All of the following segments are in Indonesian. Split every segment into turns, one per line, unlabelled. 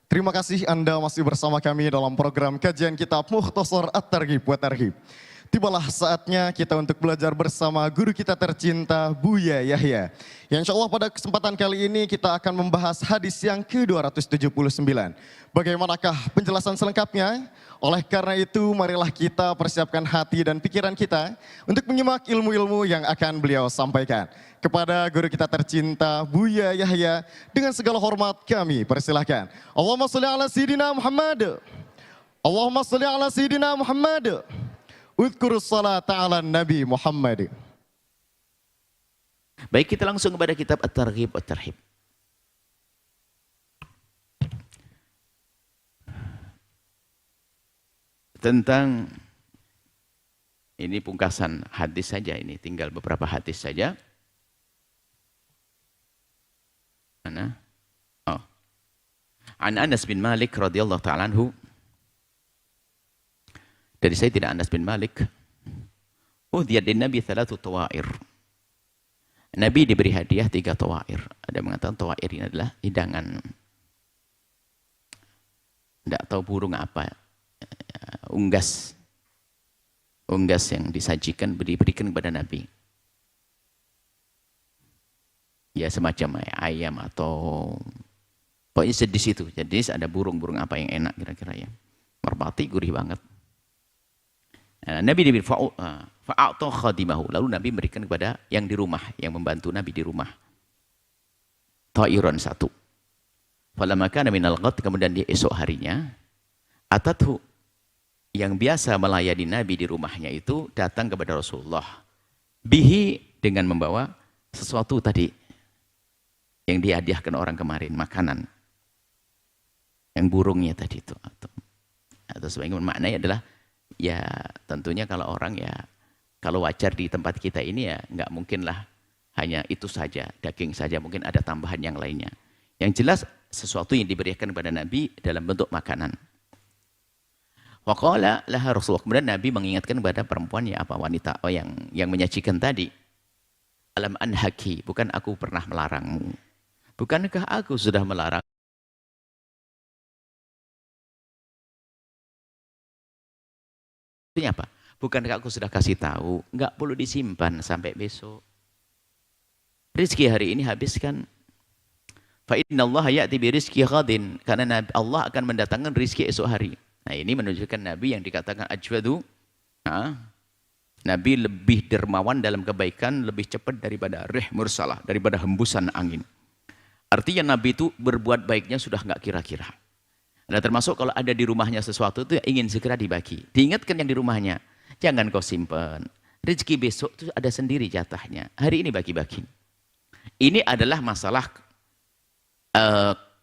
Terima kasih Anda masih bersama kami dalam program kajian kitab Mukhtasar At-Targhib wa Tarhib. Tibalah saatnya kita untuk belajar bersama guru kita tercinta Buya Yahya. Yang insya Allah pada kesempatan kali ini kita akan membahas hadis yang ke-279. Bagaimanakah penjelasan selengkapnya? Oleh karena itu marilah kita persiapkan hati dan pikiran kita untuk menyimak ilmu-ilmu yang akan beliau sampaikan. Kepada guru kita tercinta Buya Yahya, dengan segala hormat kami persilahkan. Allahumma sholli ala sayyidina Muhammad. Allahumma sholli ala sayyidina Muhammad. Udhkurus salata ala Nabi Muhammad.
Baik, kita langsung kepada kitab At-Targhib wa Tarhib. Tentang ini pungkasan hadis saja, ini tinggal beberapa hadis saja. Mana? Oh. An Anas bin Malik radhiyallahu ta'ala anhu. Dari Sayyidina Anas bin Malik. Uhdiyat din Nabi 3 tawair. Nabi diberi hadiah 3 tawair. Ada yang mengatakan tawair ini adalah hidangan. Tidak tahu burung apa. Unggas yang disajikan diberikan kepada Nabi, ya semacam ayam atau pokoknya di situ. Jadi ada burung apa yang enak kira-kira ya, merpati gurih banget. Nah, Nabi diberi fa'a'ta khadimahu, lalu Nabi memberikan kepada yang di rumah, yang membantu Nabi di rumah, ta'iran 1. Falamma kana minal ghad, kemudian di esok harinya, atathu, yang biasa melayani Nabi di rumahnya itu datang kepada Rasulullah bihi, dengan membawa sesuatu tadi yang dihadiahkan orang kemarin, makanan yang burungnya tadi itu, atau sebagaimana maknanya adalah ya tentunya kalau orang ya, kalau wajar di tempat kita ini ya nggak mungkin lah hanya itu saja, daging saja, mungkin ada tambahan yang lainnya. Yang jelas sesuatu yang diberikan kepada Nabi dalam bentuk makanan. Waqala laha Rasulullah, kemudian Nabi mengingatkan kepada perempuan ya, apa wanita yang menyajikan tadi, alam anhaki, bukan aku pernah melarangmu, bukankah aku sudah melarang? Artinya apa? Bukankah aku sudah kasih tahu, enggak perlu disimpan sampai besok. Rizki hari ini habiskan. Fa innallaha ya'ti bi rizqi ghadin, karena Allah akan mendatangkan rizki esok hari. Nah, ini menunjukkan Nabi yang dikatakan ajwadu. Nabi lebih dermawan dalam kebaikan, lebih cepat daripada rih mursalah, daripada hembusan angin. Artinya Nabi itu berbuat baiknya sudah nggak kira-kira. Nah, termasuk kalau ada di rumahnya sesuatu itu ingin segera dibagi. Diingatkan yang di rumahnya, jangan kau simpan. Rezeki besok itu ada sendiri jatahnya. Hari ini bagi-bagi. Ini adalah masalah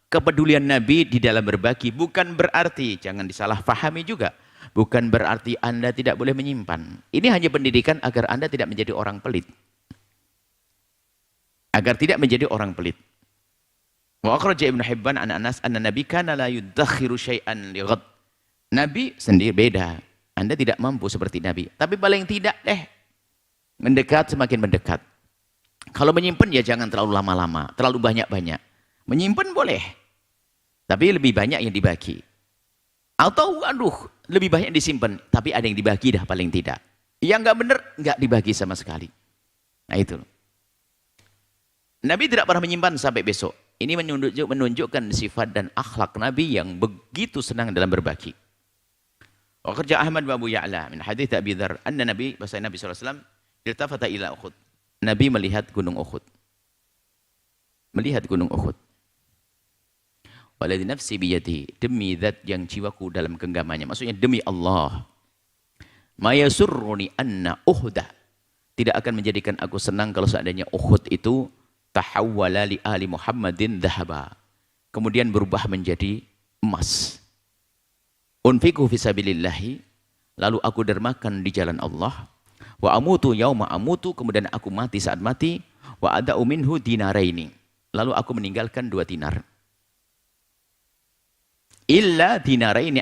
kepedulian Nabi di dalam berbagi. Bukan berarti, jangan disalahpahami juga, bukan berarti Anda tidak boleh menyimpan. Ini hanya pendidikan agar Anda tidak menjadi orang pelit. Agar tidak menjadi orang pelit. Wa akhraja Ibnu Hibban an Anas anna Nabi kana la yudakhiru syai'an li ghad. Nabi sendiri beda. Anda tidak mampu seperti Nabi, tapi paling tidak mendekat semakin mendekat. Kalau menyimpan ya jangan terlalu lama-lama, terlalu banyak-banyak. Menyimpan boleh, tapi lebih banyak yang dibagi. Atau lebih banyak disimpan, tapi ada yang dibagi dah paling tidak. Yang nggak benar, nggak dibagi sama sekali. Nah itu. Nabi tidak pernah menyimpan sampai besok. Ini menunjukkan sifat dan akhlak Nabi yang begitu senang dalam berbagi. Wa kerja Ahmad wa Abu Ya'la min hadits Abi Dzar anna Nabi sallallahu alaihi wasallam iltafata ila Uhud. Nabi melihat gunung Uhud. Melihat gunung Uhud. Waladhi nafsi biyadi, demi zat yang jiwaku dalam genggamannya, maksudnya demi Allah. Ma yasurruni anna Uhda, tidak akan menjadikan aku senang kalau seandainya Uhud itu tahawwala li ali Muhammadin dhahaba, kemudian berubah menjadi emas. Unfiqu fisabilillahi, lalu aku dermakan di jalan Allah. Wa amutu yauma amutu, kemudian aku mati saat mati. Wa ada'u minhu dinaraini, lalu aku meninggalkan 2 dinar. Illa dinaraini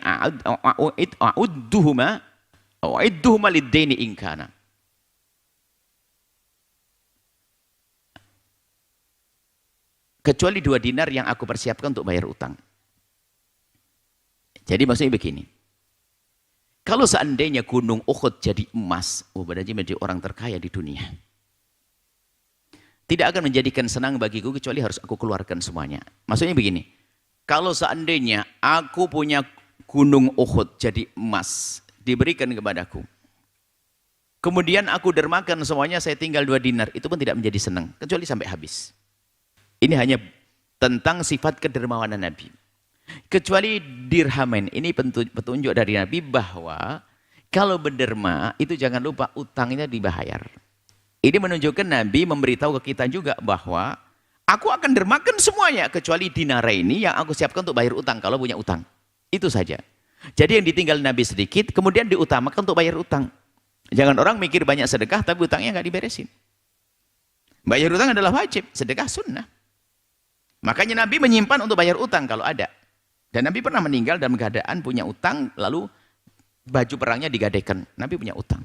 a'udduhuma lid-daini in kana. Kecuali 2 dinar yang aku persiapkan untuk bayar utang. Jadi maksudnya begini. Kalau seandainya gunung Uhud jadi emas, berarti menjadi orang terkaya di dunia. Tidak akan menjadikan senang bagiku kecuali harus aku keluarkan semuanya. Maksudnya begini, kalau seandainya aku punya gunung Uhud jadi emas, diberikan kepadaku. Kemudian aku dermakan semuanya, saya tinggal 2 dinar, itu pun tidak menjadi senang, kecuali sampai habis. Ini hanya tentang sifat kedermawanan Nabi. Kecuali dirhamen, ini petunjuk dari Nabi bahwa kalau berderma itu jangan lupa utangnya dibayar. Ini menunjukkan Nabi memberitahu ke kita juga bahwa aku akan dermakan semuanya kecuali dinar ini yang aku siapkan untuk bayar utang kalau punya utang. Itu saja. Jadi yang ditinggal Nabi sedikit kemudian diutamakan untuk bayar utang. Jangan orang mikir banyak sedekah tapi utangnya nggak diberesin. Bayar utang adalah wajib, sedekah sunnah. Makanya Nabi menyimpan untuk bayar utang kalau ada. Dan Nabi pernah meninggal dalam keadaan punya utang, lalu baju perangnya digadaikan. Nabi punya utang.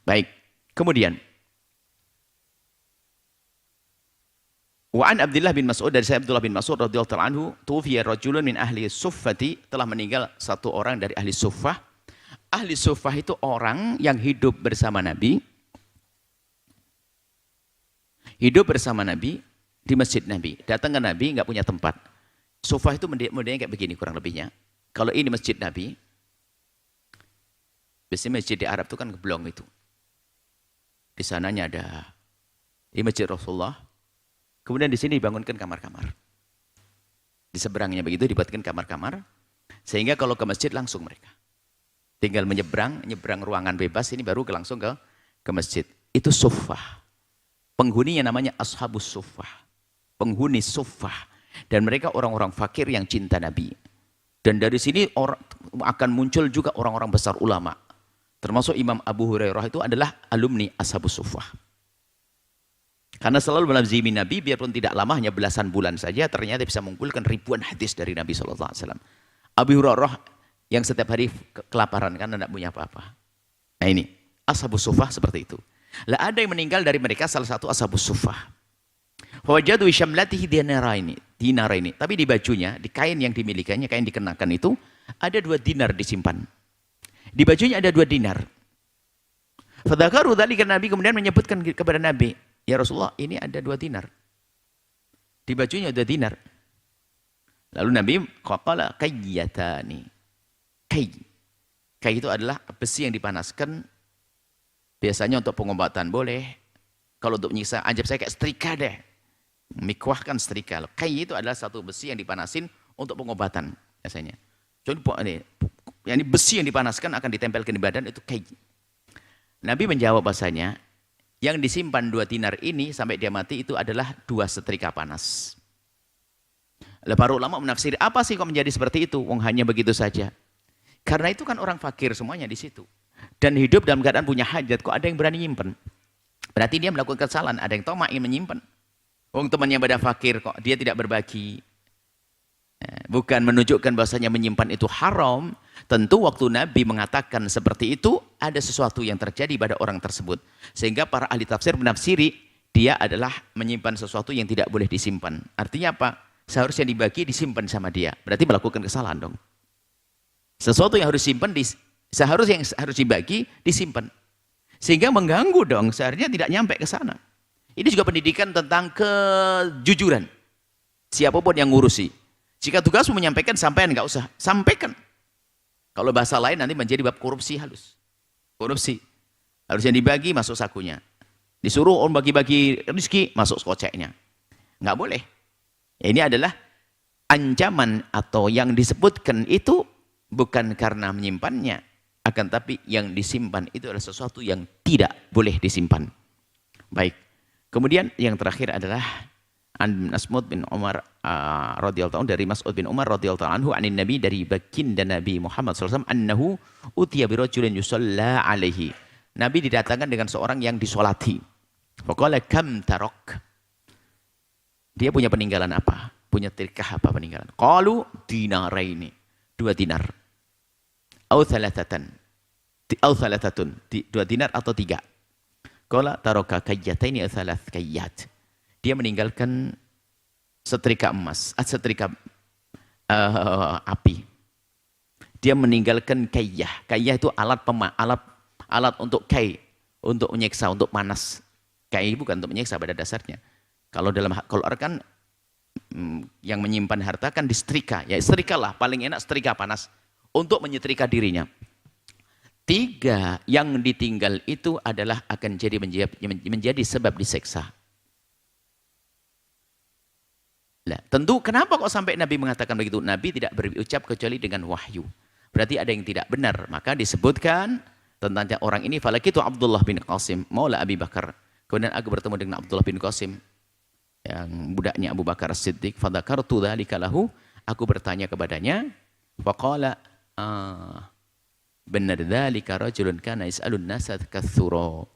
Baik. Kemudian. Wa'an Abdullah bin Mas'ud, dari saya Abdullah bin Mas'ud radhiyallahu anhu, tufiya rajulun min ahli suffati, telah meninggal satu orang dari ahli suffah. Ahli suffah itu orang yang hidup bersama Nabi. Hidup bersama Nabi di masjid Nabi. Datang ke Nabi, nggak punya tempat. Sufah itu modelnya kayak begini kurang lebihnya. Kalau ini masjid Nabi, biasanya masjid di Arab itu kan geblong itu. Di sananya ada di masjid Rasulullah. Kemudian di sini dibangunkan kamar-kamar. Di seberangnya begitu dibuatkan kamar-kamar. Sehingga kalau ke masjid langsung mereka. Tinggal nyebrang ruangan bebas ini baru langsung ke masjid. Itu sufah. Penghuninya namanya ashabus sufah. Penghuni sufah. Dan mereka orang-orang fakir yang cinta Nabi. Dan dari sini akan muncul juga orang-orang besar ulama. Termasuk Imam Abu Hurairah itu adalah alumni Ashabus Suffah. Karena selalu melazimi Nabi, biarpun tidak lama, hanya belasan bulan saja, ternyata bisa mengumpulkan ribuan hadis dari Nabi SAW. Abu Hurairah yang setiap hari kelaparan karena tidak punya apa-apa. Nah ini, Ashabus Suffah seperti itu. Lah ada yang meninggal dari mereka, salah satu Ashabus Suffah. Fawajadu syamlatihi dinar ini. Tapi di bajunya, di kain yang dimilikannya, kain dikenakan itu, ada 2 dinar disimpan. Di bajunya ada 2 dinar. Fadzakaru dzalika, Nabi kemudian menyebutkan kepada Nabi, ya Rasulullah, ini ada 2 dinar. Di bajunya ada dinar. Lalu Nabi qala kayyatani. Kai itu adalah besi yang dipanaskan, biasanya untuk pengobatan boleh. Kalau untuk menyiksa, anjab saya kayak setrika deh. Mikwah kan setrika. Kai itu adalah satu besi yang dipanasin untuk pengobatan biasanya. Contoh ini besi yang dipanaskan akan ditempelkan di badan, itu kai. Nabi menjawab bahasanya, yang disimpan 2 dinar ini sampai dia mati itu adalah 2 setrika panas. Lalu para ulama menafsir, apa sih kok menjadi seperti itu? Wong hanya begitu saja. Karena itu kan orang fakir semuanya di situ. Dan hidup dalam keadaan punya hajat, kok ada yang berani nyimpen? Berarti dia melakukan kesalahan, ada yang tamak ingin menyimpan. Wong temannya pada fakir kok dia tidak berbagi. Bukan menunjukkan bahasanya menyimpan itu haram. Tentu waktu Nabi mengatakan seperti itu, ada sesuatu yang terjadi pada orang tersebut. Sehingga para ahli tafsir menafsiri, dia adalah menyimpan sesuatu yang tidak boleh disimpan. Artinya apa? Seharusnya dibagi, disimpan sama dia. Berarti melakukan kesalahan dong. Sesuatu yang harus simpan, seharusnya yang harus dibagi, disimpan. Sehingga mengganggu dong, seharusnya tidak nyampe ke sana. Ini juga pendidikan tentang kejujuran. Siapapun yang ngurusi. Jika tugasmu menyampaikan, sampaikan, nggak usah. Sampaikan. Kalau bahasa lain nanti menjadi bab korupsi halus. Korupsi. Harusnya dibagi, masuk sakunya. Disuruh orang bagi-bagi rezeki, masuk koceknya. Nggak boleh. Ini adalah ancaman atau yang disebutkan itu bukan karena menyimpannya. Akan tapi yang disimpan itu adalah sesuatu yang tidak boleh disimpan. Baik. Kemudian yang terakhir adalah Mas'ud bin Umar radhiyallahu anhu, dari Mas'ud bin Umar radhiyallahu anhu anin Nabi, dari baginda Nabi Muhammad SAW, annahu utiya bi rajulin yusalla alaihi. Nabi didatangkan dengan seorang yang disolati. Faqala kam tarok. Dia punya peninggalan apa? Punya tirkah apa peninggalan? Qalu dinaraini. 2 dinar. Au thalathatan. Au thalathatun. 2 dinar atau 3. Qala taraka kayyataini au thalath kayyat. Dia meninggalkan setrika emas, setrika api. Dia meninggalkan kayyah. Kayyah itu alat untuk untuk menyiksa, untuk panas. Kai bukan untuk menyiksa pada dasarnya. Kalau dalam Al-Qur'an kan yang menyimpan harta kan disetrika. Ya setrikalah, paling enak setrika panas untuk menyetrika dirinya. 3 yang ditinggal itu adalah akan menjadi sebab diseksa. Nah, tentu kenapa kok sampai Nabi mengatakan begitu? Nabi tidak berucap kecuali dengan wahyu. Berarti ada yang tidak benar. Maka disebutkan tentang orang ini, falakitu Abdullah bin Qasim, maula Abi Bakar. Kemudian aku bertemu dengan Abdullah bin Qasim, yang budaknya Abu Bakar As-Siddiq. Fadzakartu dzalika lahu, aku bertanya kepadanya, faqala benar dzalika rajulun kana yas'alun nasa katsura.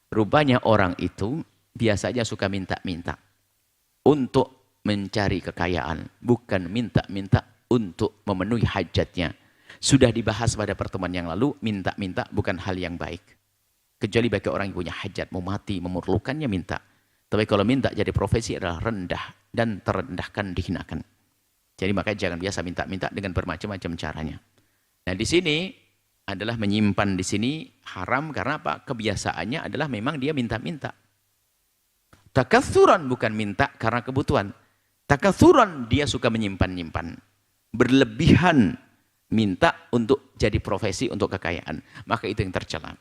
Rupanya orang itu biasanya suka minta-minta untuk mencari kekayaan, bukan minta-minta untuk memenuhi hajatnya. Sudah dibahas pada pertemuan yang lalu, minta-minta bukan hal yang baik. Kecuali bagi orang yang punya hajat, mau mati, memerlukannya minta. Tapi kalau minta jadi profesi adalah rendah dan terendahkan, dihinakan. Jadi makanya jangan biasa minta-minta dengan bermacam-macam caranya. Nah di sini adalah menyimpan di sini haram karena apa? Kebiasaannya adalah memang dia minta-minta. Takatsuran bukan minta karena kebutuhan. Takatsuran dia suka menyimpan-nyimpan. Berlebihan minta untuk jadi profesi untuk kekayaan. Maka itu yang tercela.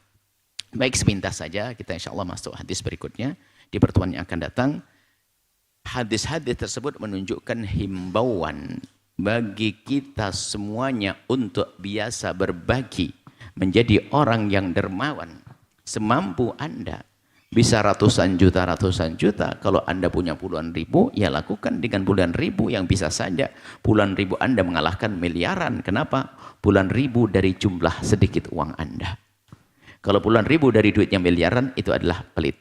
Baik sepintas saja kita insya Allah masuk hadis berikutnya. Di pertemuan yang akan datang. Hadis-hadis tersebut menunjukkan himbauan bagi kita semuanya untuk biasa berbagi. Menjadi orang yang dermawan. Semampu Anda. Bisa ratusan juta. Kalau Anda punya puluhan ribu, ya lakukan dengan puluhan ribu yang bisa saja. Puluhan ribu Anda mengalahkan miliaran. Kenapa? Puluhan ribu dari jumlah sedikit uang Anda. Kalau puluhan ribu dari duitnya miliaran, itu adalah pelit.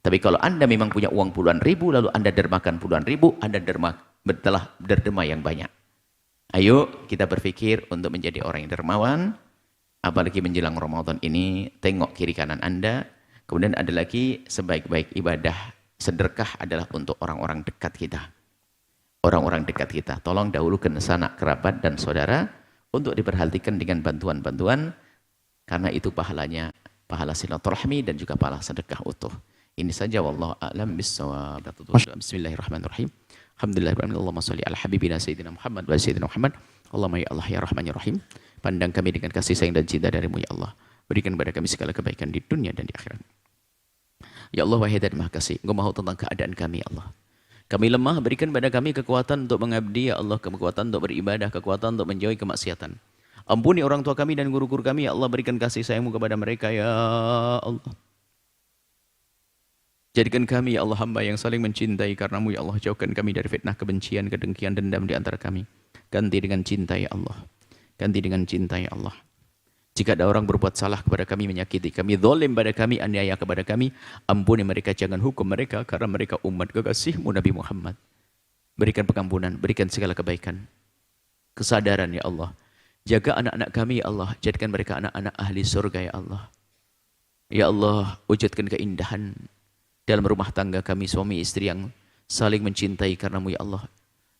Tapi kalau Anda memang punya uang puluhan ribu, lalu Anda dermakan puluhan ribu, Anda telah derma yang banyak. Ayo kita berpikir untuk menjadi orang yang dermawan. Apalagi menjelang Ramadan ini, tengok kiri kanan Anda. Kemudian ada lagi sebaik-baik ibadah sedekah adalah untuk orang-orang dekat kita. Orang-orang dekat kita. Tolong dahulukan sanak kerabat dan saudara untuk diperhatikan dengan bantuan-bantuan karena itu pahalanya pahala silaturahmi dan juga pahala sedekah utuh. Ini saja wallahu a'lam bissawab. Bismillahirrahmanirrahim. Alhamdulillahirabbil alamin. Allahumma shalli ala habibina sayyidina Muhammad wa sayyidina Muhammad. Allahumma ya Allah ya Rahman ya Rahim. Pandang kami dengan kasih sayang dan cinta darimu ya Allah. Berikan kepada kami segala kebaikan di dunia dan di akhirat. Ya Allah, wahai dan maha kasih, Engkau mahu tentang keadaan kami, ya Allah. Kami lemah, berikan kepada kami kekuatan untuk mengabdi, ya Allah, kekuatan untuk beribadah, kekuatan untuk menjauhi kemaksiatan. Ampuni orang tua kami dan guru-guru kami, ya Allah, berikan kasih sayang-Mu kepada mereka, ya Allah. Jadikan kami, ya Allah, hamba yang saling mencintai karena-Mu, ya Allah. Jauhkan kami dari fitnah, kebencian, kedengkian, dendam di antara kami. Ganti dengan cinta, ya Allah. Ganti dengan cinta, ya Allah. Jika ada orang berbuat salah kepada kami, menyakiti kami, zalim pada kami, aniaya kepada kami, ampuni mereka, jangan hukum mereka, karena mereka umat kekasih-Mu Nabi Muhammad. Berikan pengampunan, berikan segala kebaikan, kesadaran ya Allah. Jaga anak-anak kami ya Allah, jadikan mereka anak-anak ahli surga ya Allah. Ya Allah, wujudkan keindahan dalam rumah tangga kami, suami istri yang saling mencintai karena-Mu ya Allah.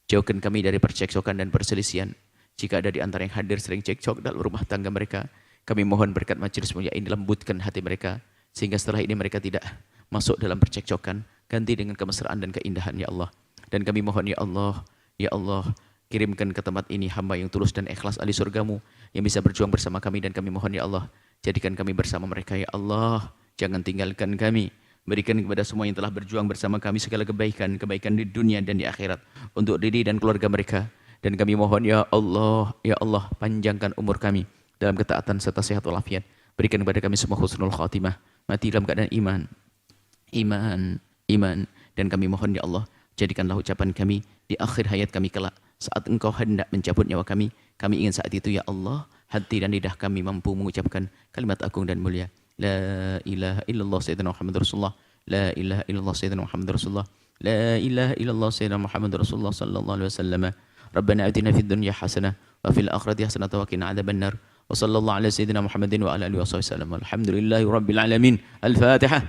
Jauhkan kami dari percekcokan dan perselisihan. Jika ada di antara yang hadir sering cekcok dalam rumah tangga mereka, kami mohon berkat majelis mulia ini lembutkan hati mereka, sehingga setelah ini mereka tidak masuk dalam percekcokan, ganti dengan kemesraan dan keindahan ya Allah. Dan kami mohon ya Allah, kirimkan ke tempat ini hamba yang tulus dan ikhlas ahli surga-Mu, yang bisa berjuang bersama kami, dan kami mohon ya Allah, jadikan kami bersama mereka ya Allah, jangan tinggalkan kami. Berikan kepada semua yang telah berjuang bersama kami segala kebaikan, kebaikan di dunia dan di akhirat, untuk diri dan keluarga mereka. Dan kami mohon ya Allah, panjangkan umur kami dalam ketaatan serta sehat walafiat. Berikan kepada kami semua husnul khatimah, mati dalam keadaan iman. Dan kami mohon ya Allah, jadikanlah ucapan kami di akhir hayat kami kelak, saat Engkau hendak mencabut nyawa kami ingin saat itu ya Allah, hati dan lidah kami mampu mengucapkan kalimat agung dan mulia, la ilaha illallah sayyidina Muhammad Rasulullah, la ilaha illallah sayyidina Muhammad Rasulullah, la ilaha illallah sayyidina Muhammad Rasulullah sallallahu alaihi wasallam. Rabbana atina fid dunya hasanah wa fil akhirati hasanah wa qina adzabannar. Wa sallallahu ala sayyidina Muhammadin wa ala alihi wasallam. Alhamdulillahi rabbil alamin. Al-Fatihah.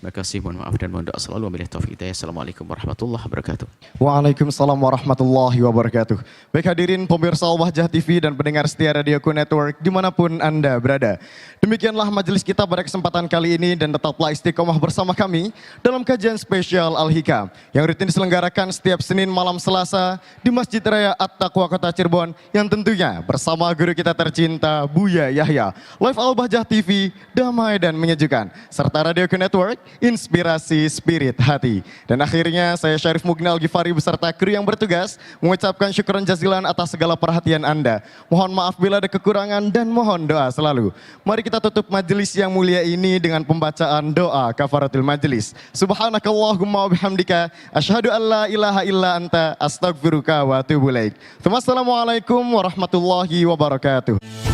Terima kasih, mohon maaf dan mohon doa selalu. Wabillahi taufiq hidayah. Assalamualaikum warahmatullahi wabarakatuh.
Waalaikumsalam warahmatullahi wabarakatuh. Baik hadirin pemirsa Al-Bahjah TV dan pendengar setia Radioku Network dimanapun Anda berada. Demikianlah majelis kita pada kesempatan kali ini dan tetaplah istiqomah bersama kami dalam kajian spesial Al-Hikam yang rutin diselenggarakan setiap Senin malam Selasa di Masjid Raya At-Taqwa Kota Cirebon yang tentunya bersama guru kita tercinta Buya Yahya. Live Al-Bahjah TV, damai dan menyejukkan. Serta Radioku Network, inspirasi spirit hati. Dan akhirnya saya Syarif Mugnal Gifari beserta kru yang bertugas mengucapkan syukuran jazilan atas segala perhatian Anda. Mohon maaf bila ada kekurangan dan mohon doa selalu. Mari kita tutup majelis yang mulia ini dengan pembacaan doa kafaratul majelis. Subhanakallahumma wa bihamdika asyhadu an la ilaha illa anta astaghfiruka wa atubu ilaik. Wassalamualaikum warahmatullahi wabarakatuh.